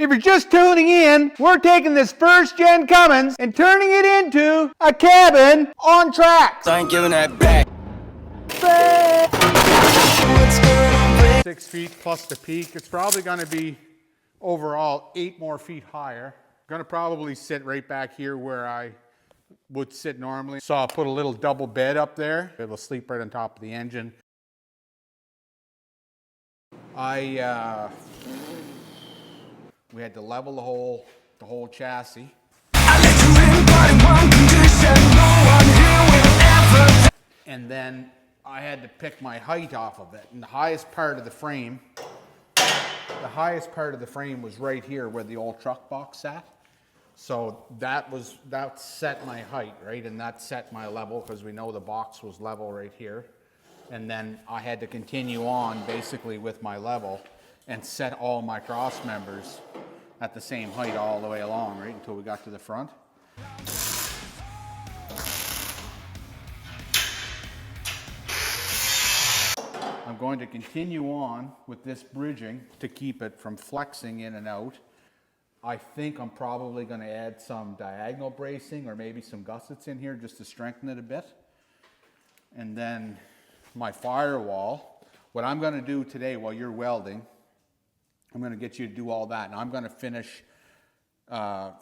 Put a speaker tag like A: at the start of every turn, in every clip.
A: If you're just tuning in, we're taking this first-gen Cummins and turning it into a cabin on tracks.
B: I ain't giving that back.
A: 6 feet plus the peak. It's probably going to be overall 8 more feet higher. Going to probably sit right back here where I would sit normally. So I'll put a little double bed up there. It'll sleep right on top of the engine. We had to level the whole chassis. And then I had to pick my height off of it. And the highest part of the frame was right here where the old truck box sat. So that set my height, right? And that set my level, because we know the box was level right here. And then I had to continue on basically with my level and set all my cross members at the same height all the way along, right, until we got to the front. I'm going to continue on with this bridging to keep it from flexing in and out. I think I'm probably going to add some diagonal bracing or maybe some gussets in here just to strengthen it a bit. And then my firewall, what I'm going to do today while you're welding, I'm going to get you to do all that. And I'm going to finish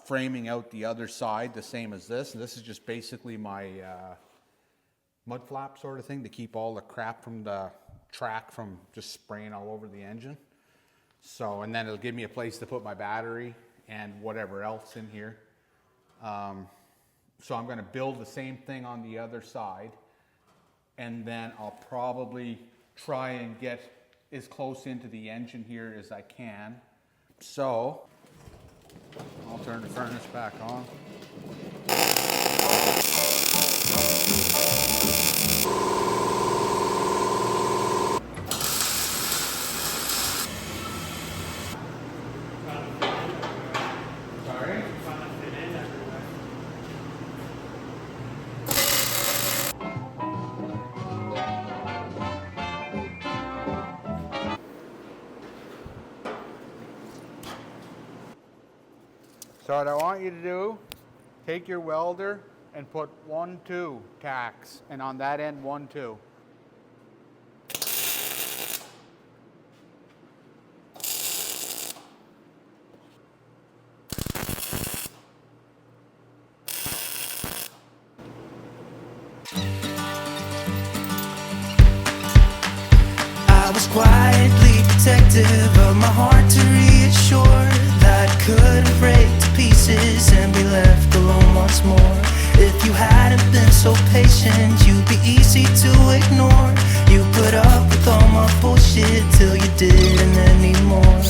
A: framing out the other side the same as this. And this is just basically my mud flap sort of thing to keep all the crap from the track from just spraying all over the engine. So, and then it'll give me a place to put my battery and whatever else in here. So I'm going to build the same thing on the other side. And then I'll probably try and get as close into the engine here as I can. So I'll turn the furnace back on. Sorry? So what I want you to do, take your welder and put 1-2 tacks, and on that end 1-2.
C: I was quietly protective of my heart to reassure that I couldn't break to pieces and be left alone once more. If you hadn't been so patient, you'd be easy to ignore. You put up with all my bullshit till you didn't anymore.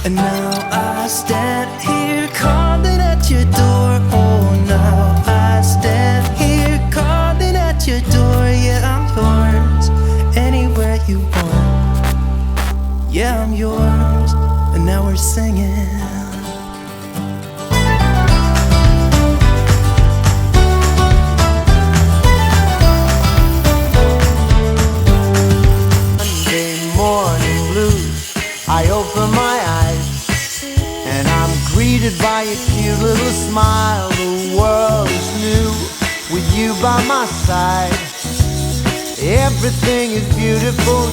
C: And now I stand here calling at your door. Oh, now I stand here calling at your door. Yeah, I'm yours, anywhere you want. Yeah, I'm yours, and now we're singing.
D: I open my eyes and I'm greeted by a cute little smile. The world is new with you by my side. Everything is beautiful.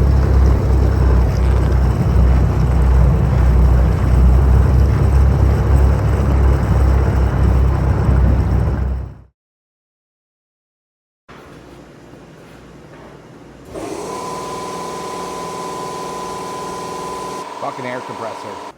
A: Fucking air compressor.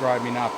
A: drive me nuts.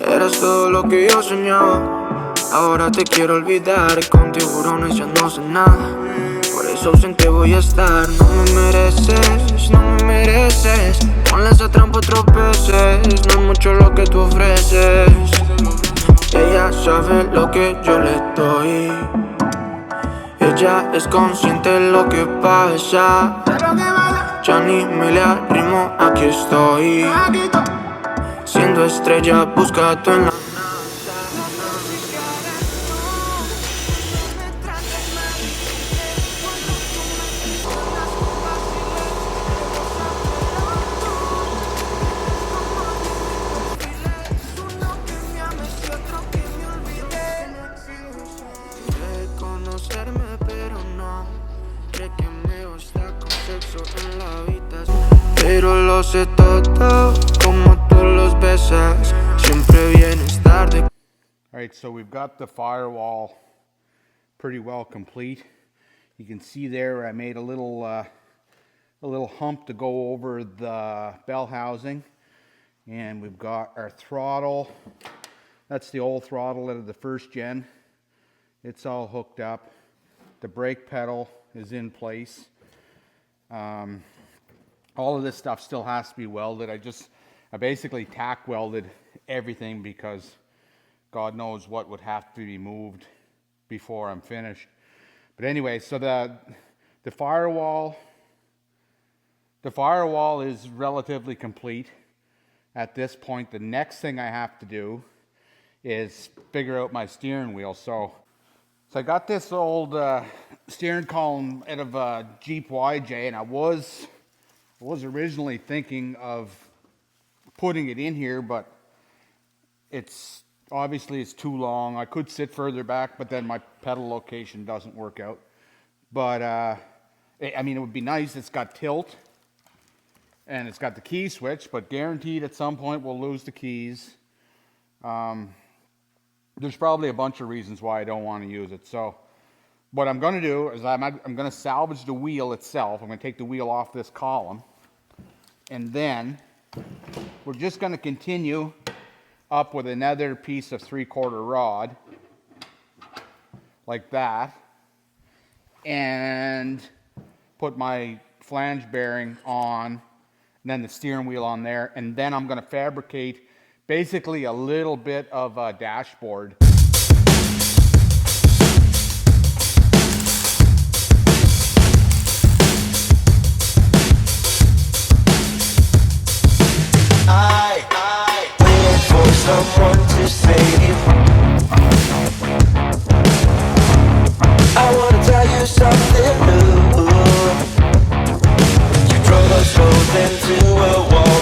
B: Eras todo lo que yo soñaba. Ahora te quiero olvidar y con tiburones ya no sé nada. Por eso ausente voy a estar. No me mereces, no me mereces. Ponle esa trampa otros veces. No es mucho lo que tú ofreces. Ella sabe lo que yo le doy. Ella es consciente de lo que pasa. Ya ni me le arrimo, aquí estoy. Siendo estrella, busca tú en la... Conocerme, pero no cree que me gusta con sexo en la habitación. Pero lo sé todo, como tú los besas. Siempre vienes tarde.
A: All right, so we've got the firewall pretty well complete. You can see there I made a little hump to go over the bell housing, and we've got our throttle. That's the old throttle out of the first gen. It's all hooked up. The brake pedal is in place. All of this stuff still has to be welded. I basically tack welded everything because God knows what would have to be moved before I'm finished. But anyway, so the firewall is relatively complete at this point. The next thing I have to do is figure out my steering wheel. So I got this old steering column out of a Jeep YJ, and I was originally thinking of putting it in here, but it's too long. I could sit further back, but then my pedal location doesn't work out. But I mean, it would be nice. It's got tilt and it's got the key switch, but guaranteed at some point we'll lose the keys. There's probably a bunch of reasons why I don't want to use it. So what I'm going to do is I'm going to salvage the wheel itself. I'm going to take the wheel off this column, and then we're just going to continue up with another piece of 3/4 rod like that, and put my flange bearing on, and then the steering wheel on there, and then I'm going to fabricate basically a little bit of a dashboard.
D: I wait for someone to save. I wanna tell you something new. You drove us both into a wall.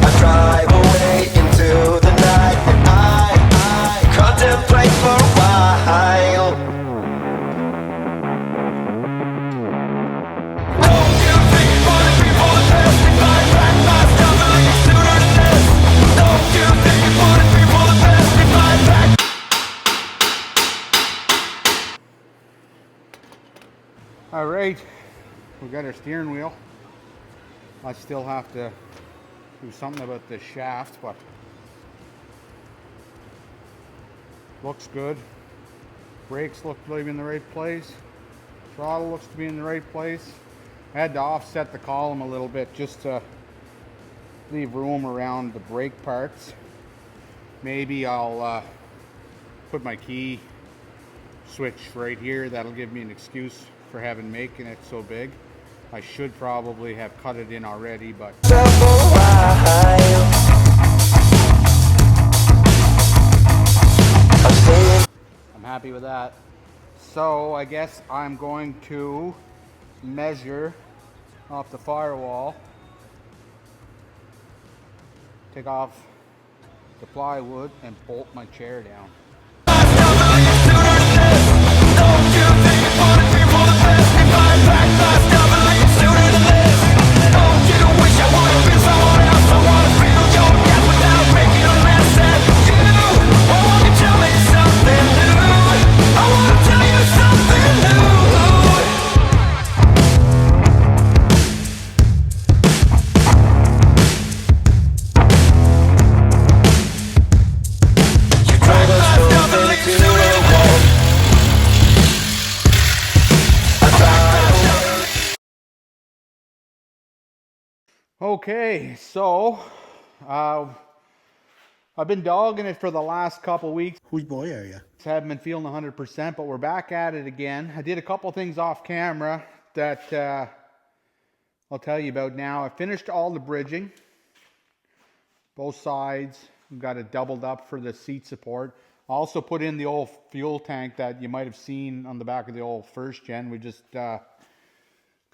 D: I drive away into the night.
A: All right, we got our steering wheel. I still have to do something about this shaft, but looks good. Brakes look to be in the right place. Throttle looks to be in the right place. I had to offset the column a little bit just to leave room around the brake parts. Maybe I'll put my key switch right here. That'll give me an excuse for making it so big. I should probably have cut it in already, but I'm happy with that. So I guess I'm going to measure off the firewall, take off the plywood, and bolt my chair down. Okay, so I've been dogging it for the last couple weeks.
E: Whose boy are you?
A: Haven't been feeling 100%, but we're back at it again. I did a couple things off camera that I'll tell you about now. I finished all the bridging, both sides. We've got it doubled up for the seat support. I also put in the old fuel tank that you might have seen on the back of the old first gen. We just got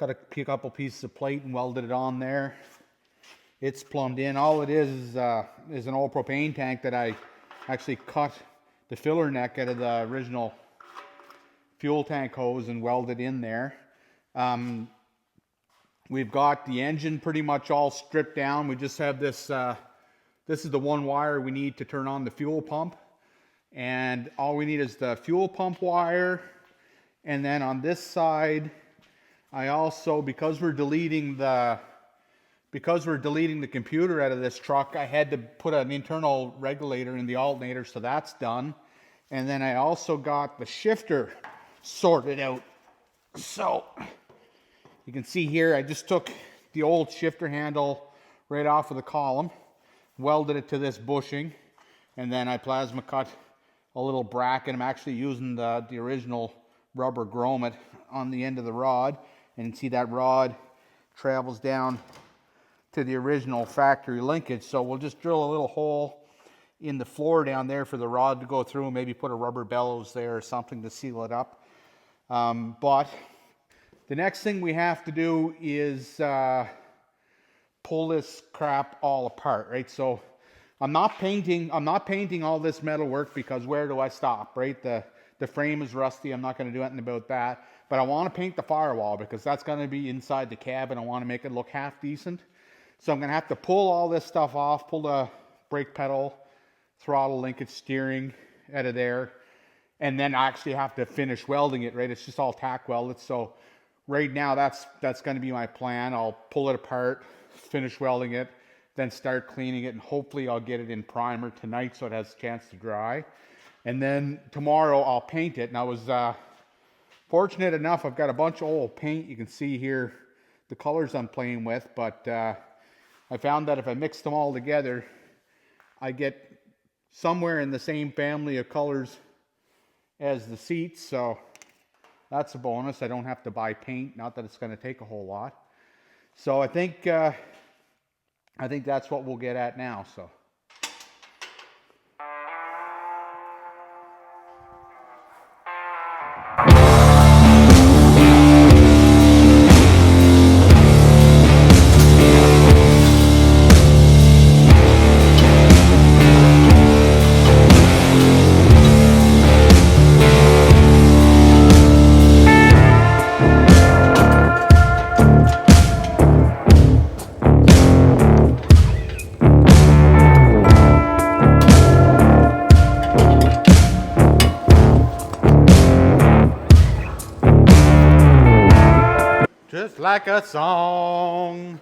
A: a couple pieces of plate and welded it on there. It's plumbed in. All it is an old propane tank that I actually cut the filler neck out of the original fuel tank hose and welded in there. We've got the engine pretty much all stripped down. We just have this, this is the one wire we need to turn on the fuel pump. And all we need is the fuel pump wire. And then on this side, I also, because we're deleting the computer out of this truck, I had to put an internal regulator in the alternator, so that's done. And then I also got the shifter sorted out. So you can see here, I just took the old shifter handle right off of the column, welded it to this bushing, and then I plasma cut a little bracket. I'm actually using the original rubber grommet on the end of the rod. And you can see that rod travels down to the original factory linkage. So we'll just drill a little hole in the floor down there for the rod to go through, and maybe put a rubber bellows there or something to seal it up. But the next thing we have to do is pull this crap all apart, right? So I'm not painting all this metal work, because where do I stop, right? The frame is rusty. I'm not going to do anything about that. But I want to paint the firewall, because that's going to be inside the cabin. I want to make it look half decent. So I'm going to have to pull all this stuff off, pull the brake pedal, throttle, linkage, steering out of there. And then I actually have to finish welding it, right? It's just all tack welded. So right now that's going to be my plan. I'll pull it apart, finish welding it, then start cleaning it, and hopefully I'll get it in primer tonight so it has a chance to dry. And then tomorrow I'll paint it. And I was fortunate enough, I've got a bunch of old paint. You can see here the colors I'm playing with, but I found that if I mix them all together, I get somewhere in the same family of colors as the seats. So that's a bonus. I don't have to buy paint. Not that it's going to take a whole lot. So I think that's what we'll get at now. So. just like a song.